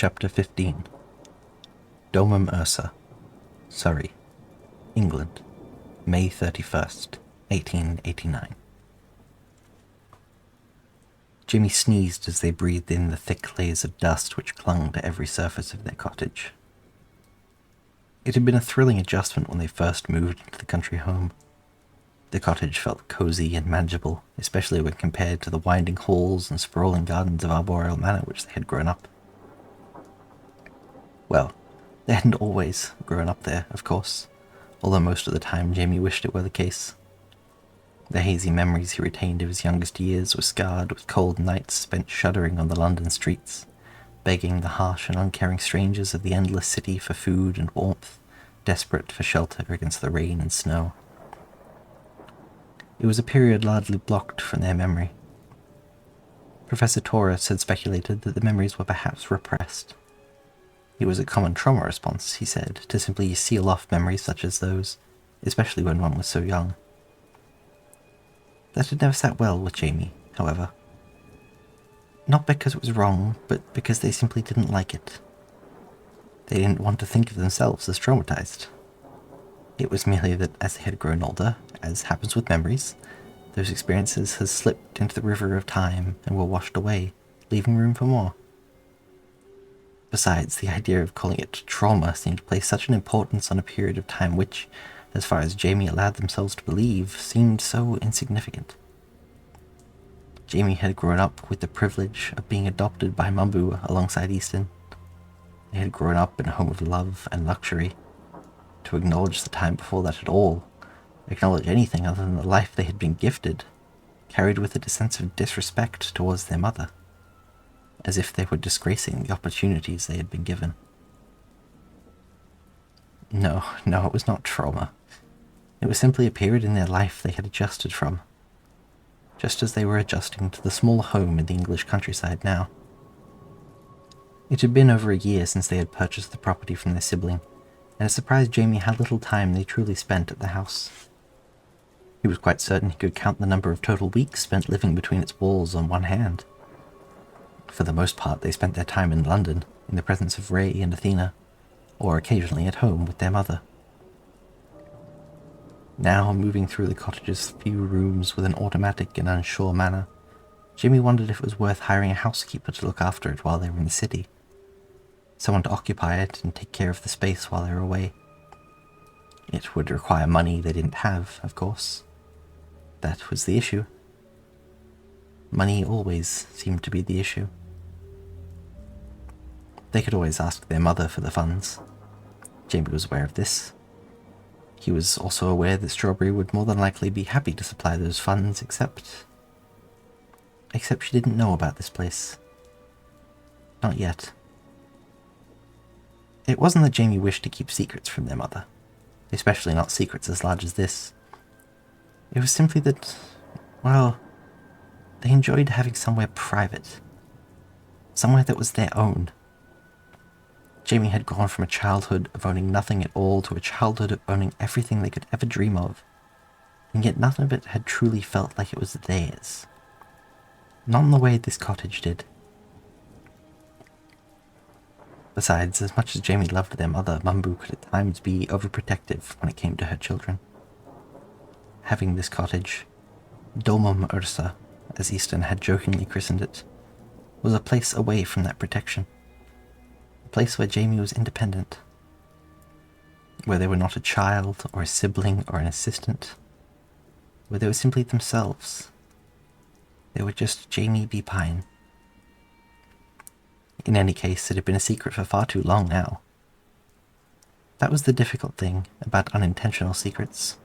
Chapter 15 Domum Ursa, Surrey, England, May 31st, 1889. Jimmy sneezed as they breathed in the thick layers of dust which clung to every surface of their cottage. It had been a thrilling adjustment when they first moved into the country home. The cottage felt cozy and manageable, especially when compared to the winding halls and sprawling gardens of Arboreal Manor which they had grown up. Well, they hadn't always grown up there, of course, although most of the time Jamie wished it were the case. The hazy memories he retained of his youngest years were scarred with cold nights spent shuddering on the London streets, begging the harsh and uncaring strangers of the endless city for food and warmth, desperate for shelter against the rain and snow. It was a period largely blocked from their memory. Professor Taurus had speculated that the memories were perhaps repressed. It was a common trauma response, he said, to simply seal off memories such as those, especially when one was so young. That had never sat well with Jamie, however. Not because it was wrong, but because they simply didn't like it. They didn't want to think of themselves as traumatized. It was merely that as they had grown older, as happens with memories, those experiences had slipped into the river of time and were washed away, leaving room for more. Besides, the idea of calling it trauma seemed to place such an importance on a period of time which, as far as Jamie allowed themselves to believe, seemed so insignificant. Jamie had grown up with the privilege of being adopted by Mumbu alongside Easton. They had grown up in a home of love and luxury. To acknowledge the time before that at all, acknowledge anything other than the life they had been gifted, carried with it a sense of disrespect towards their mother, as if they were disgracing the opportunities they had been given. No, it was not trauma. It was simply a period in their life they had adjusted from, just as they were adjusting to the small home in the English countryside now. It had been over a year since they had purchased the property from their sibling, and it surprised Jamie how little time they truly spent at the house. He was quite certain he could count the number of total weeks spent living between its walls on one hand. For the most part, they spent their time in London, in the presence of Ray and Athena, or occasionally at home with their mother. Now, moving through the cottage's few rooms with an automatic and unsure manner, Jimmy wondered if it was worth hiring a housekeeper to look after it while they were in the city. Someone to occupy it and take care of the space while they were away. It would require money they didn't have, of course. That was the issue. Money always seemed to be the issue. They could always ask their mother for the funds. Jamie was aware of this. He was also aware that Strawberry would more than likely be happy to supply those funds, except she didn't know about this place. Not yet. It wasn't that Jamie wished to keep secrets from their mother, especially not secrets as large as this. It was simply that, well, they enjoyed having somewhere private. Somewhere that was their own. Jamie had gone from a childhood of owning nothing at all to a childhood of owning everything they could ever dream of, and yet nothing of it had truly felt like it was theirs. Not in the way this cottage did. Besides, as much as Jamie loved their mother, Mumbu could at times be overprotective when it came to her children. Having this cottage, Domum Ursa, as Easton had jokingly christened it, was a place away from that protection. A place where Jamie was independent. Where they were not a child, or a sibling, or an assistant. Where they were simply themselves. They were just Jamie B. Pine. In any case, it had been a secret for far too long now. That was the difficult thing about unintentional secrets.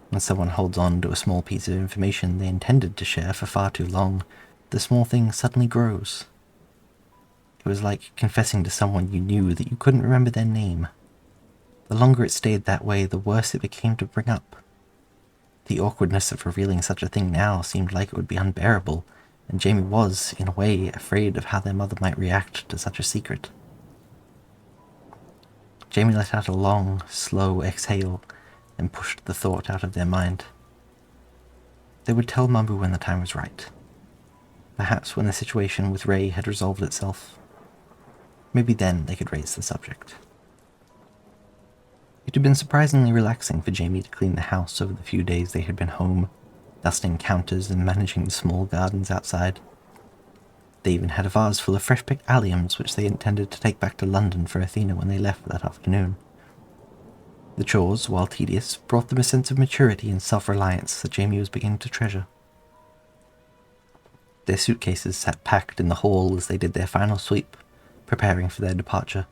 When someone holds on to a small piece of information they intended to share for far too long, the small thing suddenly grows. It was like confessing to someone you knew that you couldn't remember their name. The longer it stayed that way, the worse it became to bring up. The awkwardness of revealing such a thing now seemed like it would be unbearable, and Jamie was, in a way, afraid of how their mother might react to such a secret. Jamie let out a long, slow exhale and pushed the thought out of their mind. They would tell Mumbu when the time was right. Perhaps when the situation with Ray had resolved itself. Maybe then they could raise the subject. It had been surprisingly relaxing for Jamie to clean the house over the few days they had been home, dusting counters and managing the small gardens outside. They even had a vase full of fresh-picked alliums which they intended to take back to London for Athena when they left that afternoon. The chores, while tedious, brought them a sense of maturity and self-reliance that Jamie was beginning to treasure. Their suitcases sat packed in the hall as they did their final sweep, preparing for their departure.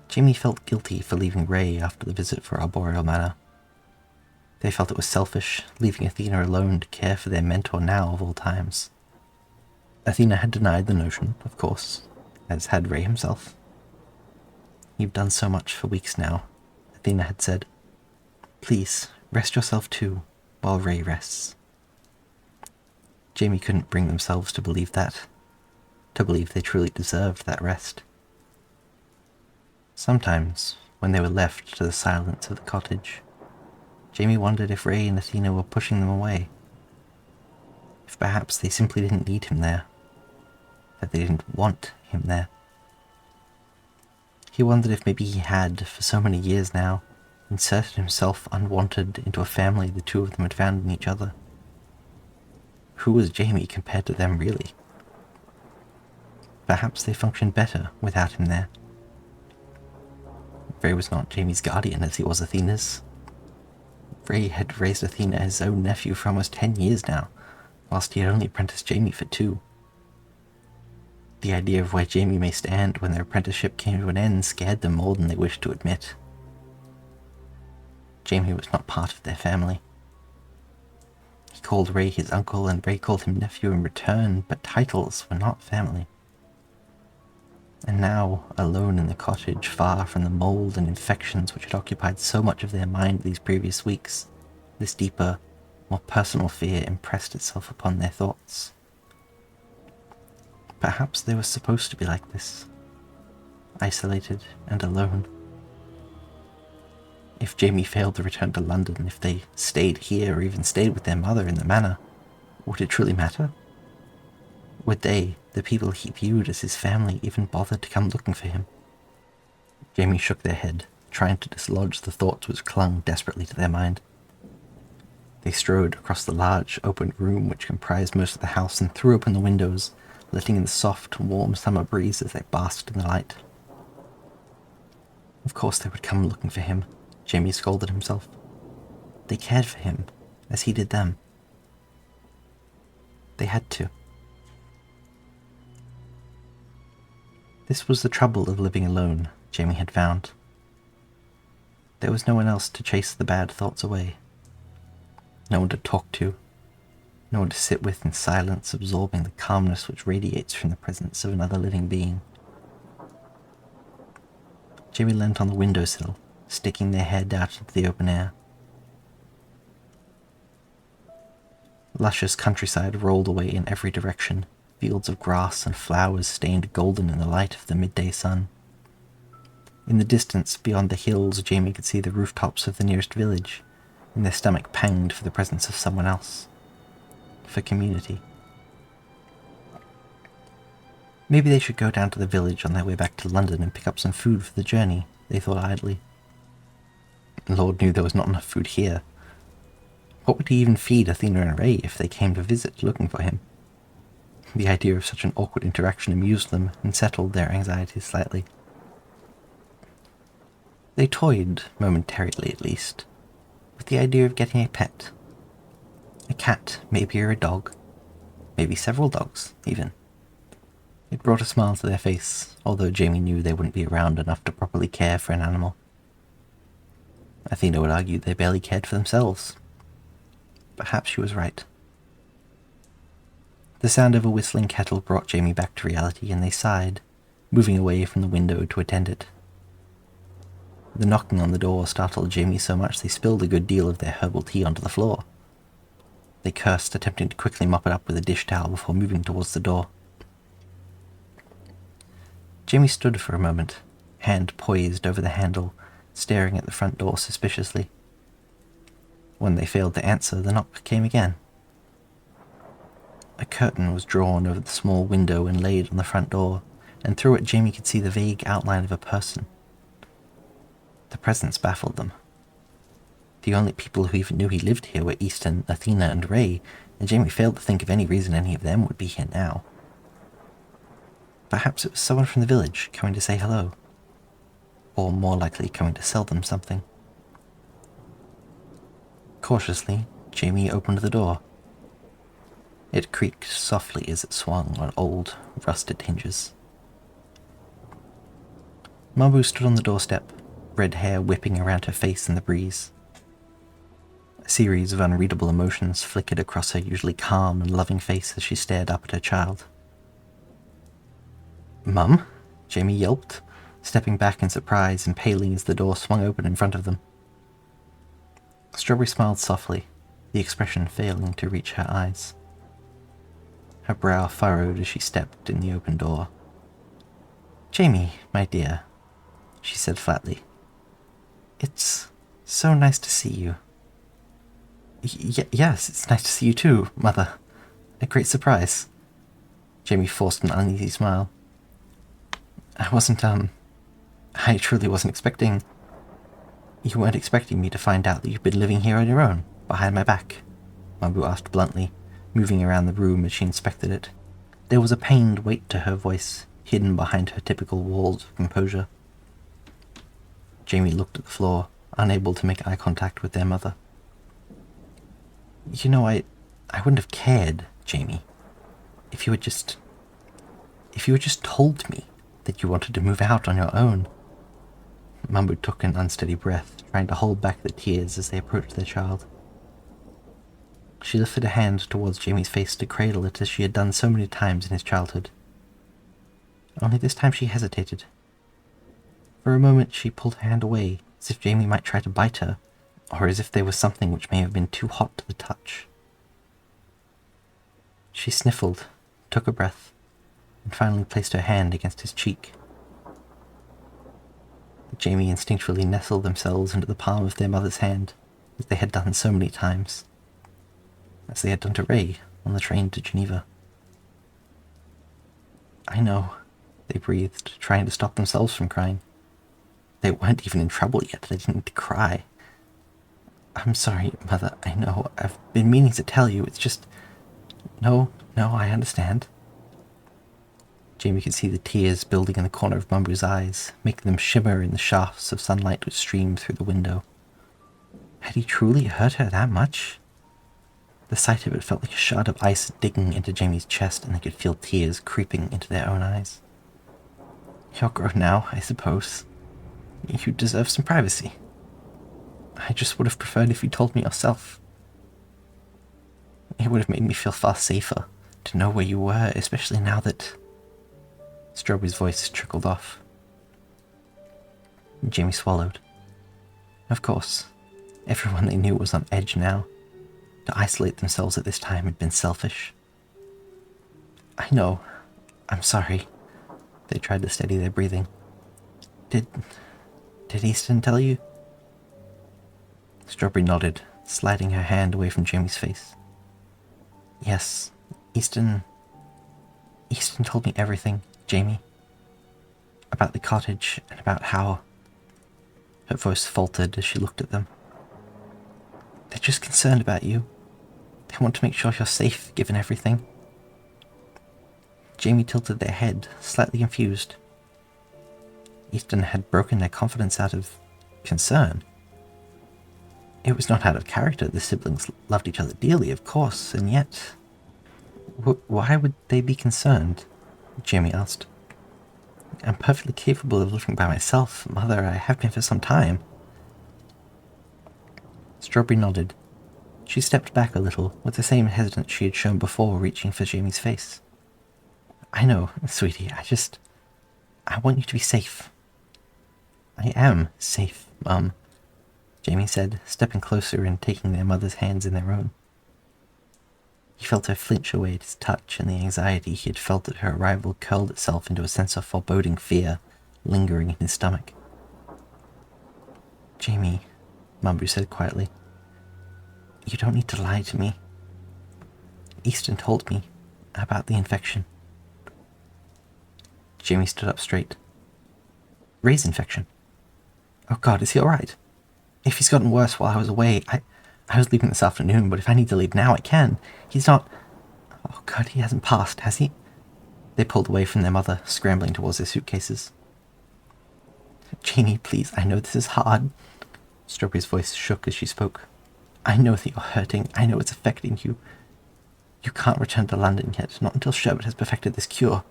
Jamie felt guilty for leaving Ray after the visit for Arboreal Manor. They felt it was selfish, leaving Athena alone to care for their mentor now of all times. Athena had denied the notion, of course, as had Ray himself. "You've done so much for weeks now," Athena had said. "Please, rest yourself too, while Ray rests." Jamie couldn't bring themselves to believe that, to believe they truly deserved that rest. Sometimes, when they were left to the silence of the cottage, Jamie wondered if Ray and Athena were pushing them away. If perhaps they simply didn't need him there, that they didn't want him there. He wondered if maybe he had, for so many years now, inserted himself unwanted into a family the two of them had found in each other. Who was Jamie compared to them, really? Perhaps they functioned better without him there. Ray was not Jamie's guardian as he was Athena's. Ray had raised Athena as his own nephew for almost 10 years now, whilst he had only apprenticed Jamie for 2. The idea of where Jamie may stand when their apprenticeship came to an end scared them more than they wished to admit. Jamie was not part of their family. He called Ray his uncle, and Ray called him nephew in return, but titles were not family. And now, alone in the cottage, far from the mold and infections which had occupied so much of their mind these previous weeks, this deeper, more personal fear impressed itself upon their thoughts. Perhaps they were supposed to be like this, isolated and alone. If Jamie failed to return to London, if they stayed here or even stayed with their mother in the manor, would it truly matter? Would they, the people he viewed as his family, even bother to come looking for him? Jamie shook their head, trying to dislodge the thoughts which clung desperately to their mind. They strode across the large, open room which comprised most of the house and threw open the windows, letting in the soft, warm summer breeze as they basked in the light. Of course they would come looking for him, Jamie scolded himself. They cared for him, as he did them. They had to. This was the trouble of living alone, Jamie had found. There was no one else to chase the bad thoughts away. No one to talk to. No one to sit with in silence, absorbing the calmness which radiates from the presence of another living being. Jamie leant on the windowsill, sticking their head out into the open air. Luscious countryside rolled away in every direction, fields of grass and flowers stained golden in the light of the midday sun. In the distance, beyond the hills, Jamie could see the rooftops of the nearest village, and their stomach panged for the presence of someone else. For community. Maybe they should go down to the village on their way back to London and pick up some food for the journey, they thought idly. Lord knew there was not enough food here. What would he even feed Athena and Ray if they came to visit looking for him? The idea of such an awkward interaction amused them and settled their anxieties slightly. They toyed, momentarily at least, with the idea of getting a pet. A cat, maybe, or a dog. Maybe several dogs, even. It brought a smile to their face, although Jamie knew they wouldn't be around enough to properly care for an animal. Athena would argue they barely cared for themselves. Perhaps she was right. The sound of a whistling kettle brought Jamie back to reality, and they sighed, moving away from the window to attend it. The knocking on the door startled Jamie so much they spilled a good deal of their herbal tea onto the floor. They cursed, attempting to quickly mop it up with a dish towel before moving towards the door. Jamie stood for a moment, hand poised over the handle, staring at the front door suspiciously. When they failed to answer, the knock came again. A curtain was drawn over the small window and laid on the front door, and through it Jamie could see the vague outline of a person. The presence baffled them. The only people who even knew he lived here were Easton, Athena, and Ray, and Jamie failed to think of any reason any of them would be here now. Perhaps it was someone from the village coming to say hello. Or more likely coming to sell them something. Cautiously, Jamie opened the door. It creaked softly as it swung on old, rusted hinges. Mabu stood on the doorstep, red hair whipping around her face in the breeze. A series of unreadable emotions flickered across her usually calm and loving face as she stared up at her child. "Mum?" Jamie yelped, stepping back in surprise and paling as the door swung open in front of them. Strawberry smiled softly, the expression failing to reach her eyes. Her brow furrowed as she stepped in the open door. "Jamie, my dear," she said flatly. "It's so nice to see you." Yes, it's nice to see you too, Mother. A great surprise." Jamie forced an uneasy smile. I truly wasn't expecting... You weren't expecting me to find out that you've been living here on your own, behind my back?" Mabu asked bluntly, moving around the room as she inspected it. There was a pained weight to her voice, hidden behind her typical walls of composure. Jamie looked at the floor, unable to make eye contact with their mother. "You know, I wouldn't have cared, Jamie, if you had just told me that you wanted to move out on your own." Mabu took an unsteady breath, trying to hold back the tears as they approached their child. She lifted a hand towards Jamie's face to cradle it as she had done so many times in his childhood. Only this time she hesitated. For a moment she pulled her hand away, as if Jamie might try to bite her, or as if there was something which may have been too hot to the touch. She sniffled, took a breath, and finally placed her hand against his cheek. Jamie instinctually nestled themselves into the palm of their mother's hand, as they had done so many times. As they had done to Ray on the train to Geneva. "I know," they breathed, trying to stop themselves from crying. They weren't even in trouble yet, they didn't need to cry. "I'm sorry, Mother, I know. I've been meaning to tell you, it's just... No, I understand." Jamie could see the tears building in the corner of Mumbu's eyes, making them shimmer in the shafts of sunlight which streamed through the window. Had he truly hurt her that much? The sight of it felt like a shard of ice digging into Jamie's chest, and they could feel tears creeping into their own eyes. "You're grown now, I suppose. You deserve some privacy. I just would have preferred if you told me yourself. It would have made me feel far safer to know where you were, especially now that..." Strawberry's voice trickled off. Jamie swallowed. Of course, everyone they knew was on edge now. To isolate themselves at this time had been selfish. "I know. I'm sorry." They tried to steady their breathing. Did Easton tell you?" Strawberry nodded, sliding her hand away from Jamie's face. "Yes, Easton told me everything, Jamie. About the cottage and about how..." Her voice faltered as she looked at them. "They're just concerned about you. They want to make sure you're safe, given everything." Jamie tilted their head, slightly confused. Easton had broken their confidence out of concern. It was not out of character. The siblings loved each other dearly, of course, and yet... Why would they be concerned? Jamie asked. "I'm perfectly capable of living by myself, Mother. I have been for some time." Strawberry nodded. She stepped back a little, with the same hesitance she had shown before, reaching for Jamie's face. "I know, sweetie. I want you to be safe." "I am safe, Mum," Jamie said, stepping closer and taking their mother's hands in their own. He felt her flinch away at his touch, and the anxiety he had felt at her arrival curled itself into a sense of foreboding fear, lingering in his stomach. "Jamie," Mumbu said quietly, "you don't need to lie to me. Easton told me about the infection." Jamie stood up straight. Ray's infection. Oh God, is he alright? If he's gotten worse while I was away, I was leaving this afternoon, but if I need to leave now, I can. He's not... Oh God, he hasn't passed, has he? They pulled away from their mother, scrambling towards their suitcases. Jamie, please, I know this is hard. Strawberry's voice shook as she spoke. I know that you're hurting. I know it's affecting you. You can't return to London yet, not until Sherbet has perfected this cure.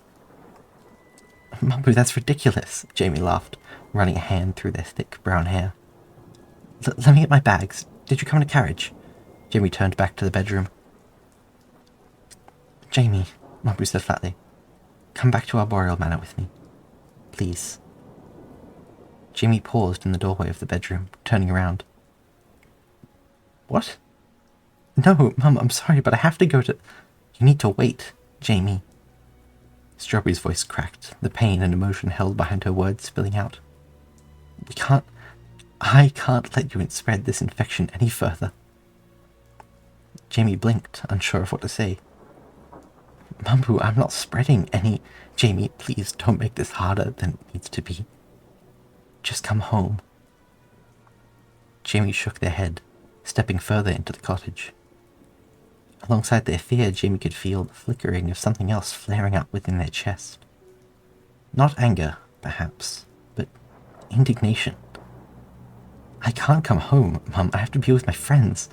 Mumbu, that's ridiculous, Jamie laughed, running a hand through their thick brown hair. Let me get my bags. Did you come in a carriage? Jamie turned back to the bedroom. Jamie, Mumbu said flatly, come back to Arboreal Manor with me. Please. Jamie paused in the doorway of the bedroom, turning around. What? No, Mum, I'm sorry, but I have to go to... You need to wait, Jamie. Strawberry's voice cracked, the pain and emotion held behind her words spilling out. I can't let you spread this infection any further. Jamie blinked, unsure of what to say. Mumbu, I'm not spreading any... Jamie, please don't make this harder than it needs to be. Just come home. Jamie shook their head, stepping further into the cottage. Alongside their fear, Jamie could feel the flickering of something else flaring up within their chest. Not anger, perhaps, but indignation. I can't come home, Mum. I have to be with my friends.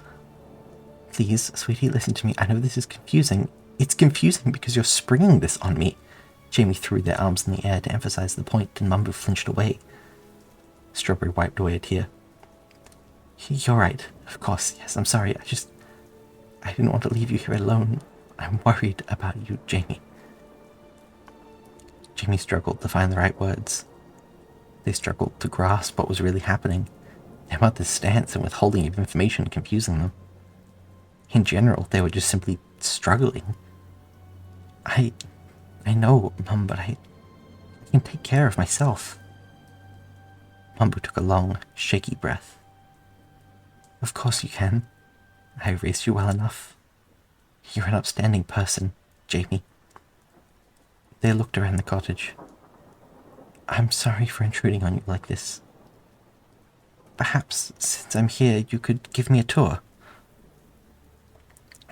Please, sweetie, listen to me. I know this is confusing. It's confusing because you're springing this on me. Jamie threw their arms in the air to emphasize the point, and Mumbu flinched away. Strawberry wiped away a tear. You're right. Of course, yes. I'm sorry. I didn't want to leave you here alone. I'm worried about you, Jamie. Jamie struggled to find the right words. They struggled to grasp what was really happening. Their mother's stance and withholding of information confusing them. In general, they were just simply struggling. I know, Mum, but I can take care of myself. Mumbu took a long, shaky breath. Of course you can. I raised you well enough. You're an upstanding person, Jamie. They looked around the cottage. I'm sorry for intruding on you like this. Perhaps, since I'm here, you could give me a tour.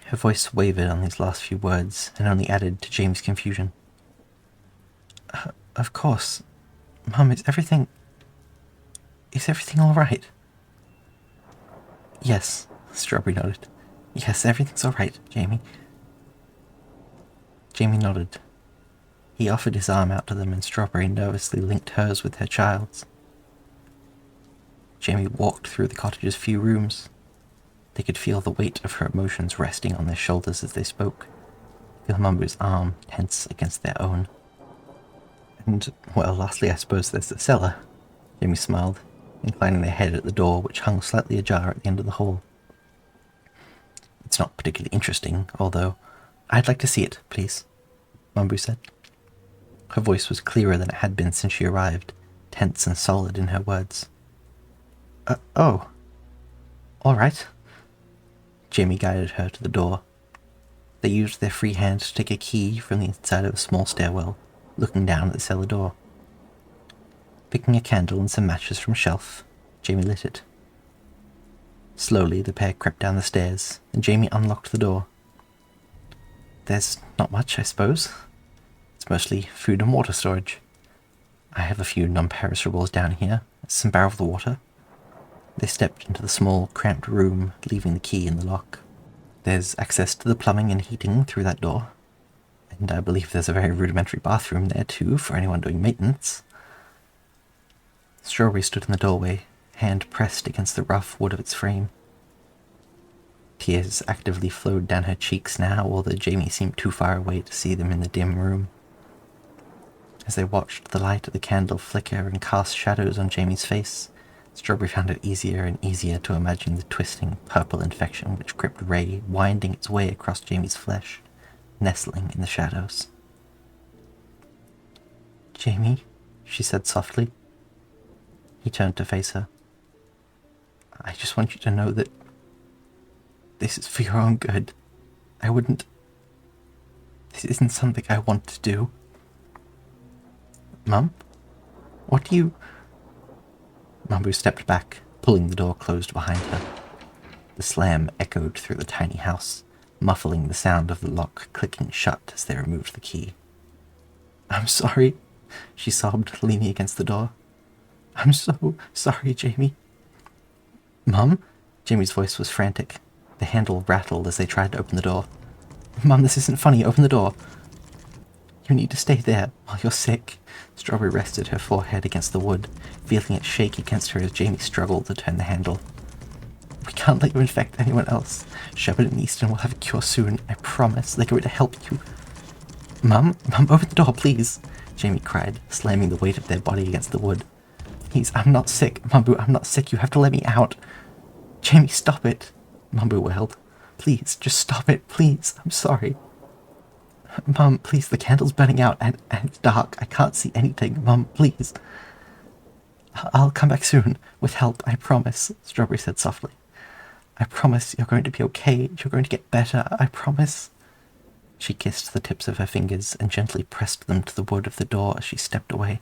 Her voice wavered on these last few words and only added to Jamie's confusion. Of course. Mum, is everything all right? Yes, Strawberry nodded. Yes, everything's all right, Jamie. Jamie nodded. He offered his arm out to them, and Strawberry nervously linked hers with her child's. Jamie walked through the cottage's few rooms. They could feel the weight of her emotions resting on their shoulders as they spoke, feel Mumbu's arm tense against their own. And, well, lastly, I suppose there's the cellar. Jamie smiled, inclining their head at the door, which hung slightly ajar at the end of the hall. It's not particularly interesting, although I'd like to see it, please, Mumbu said. Her voice was clearer than it had been since she arrived, tense and solid in her words. Oh. All right. Jamie guided her to the door. They used their free hand to take a key from the inside of a small stairwell, looking down at the cellar door. Picking a candle and some matches from a shelf, Jamie lit it. Slowly, the pair crept down the stairs, and Jamie unlocked the door. There's not much, I suppose. It's mostly food and water storage. I have a few non-perishables down here, some barrels of water. They stepped into the small, cramped room, leaving the key in the lock. There's access to the plumbing and heating through that door, and I believe there's a very rudimentary bathroom there too for anyone doing maintenance. Strawberry stood in the doorway, hand pressed against the rough wood of its frame. Tears actively flowed down her cheeks now, although Jamie seemed too far away to see them in the dim room. As they watched the light of the candle flicker and cast shadows on Jamie's face, Strawberry found it easier and easier to imagine the twisting purple infection which gripped Ray, winding its way across Jamie's flesh, nestling in the shadows. Jamie, she said softly. He turned to face her. I just want you to know that this is for your own good. This isn't something I want to do. Mum? What do you... Mumbu stepped back, pulling the door closed behind her. The slam echoed through the tiny house, muffling the sound of the lock clicking shut as they removed the key. I'm sorry, she sobbed, leaning against the door. I'm so sorry, Jamie. Mum? Jamie's voice was frantic. The handle rattled as they tried to open the door. Mum, this isn't funny. Open the door. You need to stay there while you're sick. Strawberry rested her forehead against the wood, feeling it shake against her as Jamie struggled to turn the handle. We can't let you infect anyone else. Shepard and Easton will have a cure soon. I promise. They're going to help you. Mum, open the door, please. Jamie cried, slamming the weight of their body against the wood. Please, I'm not sick. Mumbu, I'm not sick. You have to let me out. Jamie, stop it. Mumbu wailed. Please, just stop it, please. I'm sorry. Mum, please, the candle's burning out and it's dark. I can't see anything. Mum, please. I'll come back soon, with help, I promise, Strawberry said softly. I promise you're going to be okay. You're going to get better. I promise. She kissed the tips of her fingers and gently pressed them to the wood of the door as she stepped away.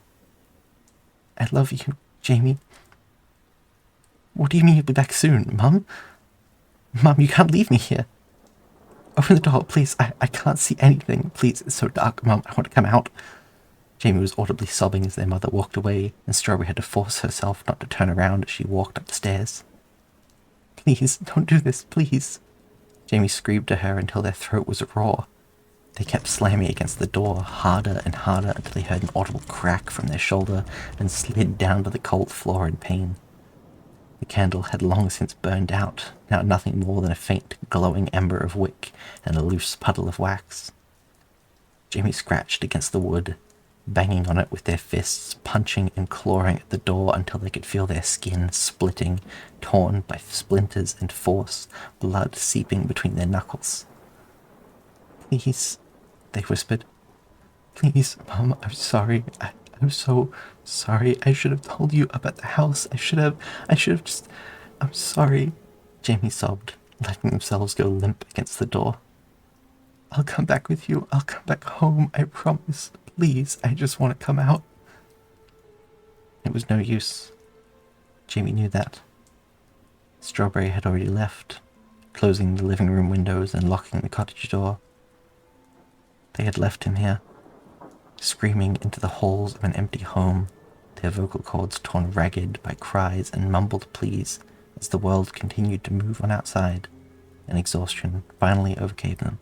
I love you, Jamie. What do you mean you'll be back soon, Mum? Mum, you can't leave me here. Open the door, please. I can't see anything. Please, it's so dark, Mum. I want to come out. Jamie was audibly sobbing as their mother walked away, and Strawberry had to force herself not to turn around as she walked up the stairs. Please, don't do this, please. Jamie screamed to her until their throat was raw. They kept slamming against the door, harder and harder, until they heard an audible crack from their shoulder and slid down to the cold floor in pain. The candle had long since burned out, now nothing more than a faint, glowing ember of wick and a loose puddle of wax. Jamie scratched against the wood, banging on it with their fists, punching and clawing at the door until they could feel their skin splitting, torn by splinters and force, blood seeping between their knuckles. Please, they whispered. Please, Mum, I'm sorry. I'm so sorry. I should have told you about the house. I should have just... I'm sorry. Jamie sobbed, letting themselves go limp against the door. I'll come back with you. I'll come back home. I promise. Please, I just want to come out. It was no use. Jamie knew that. Strawberry had already left, closing the living room windows and locking the cottage door. They had left him here, screaming into the halls of an empty home, their vocal cords torn ragged by cries and mumbled pleas as the world continued to move on outside, and exhaustion finally overcame them.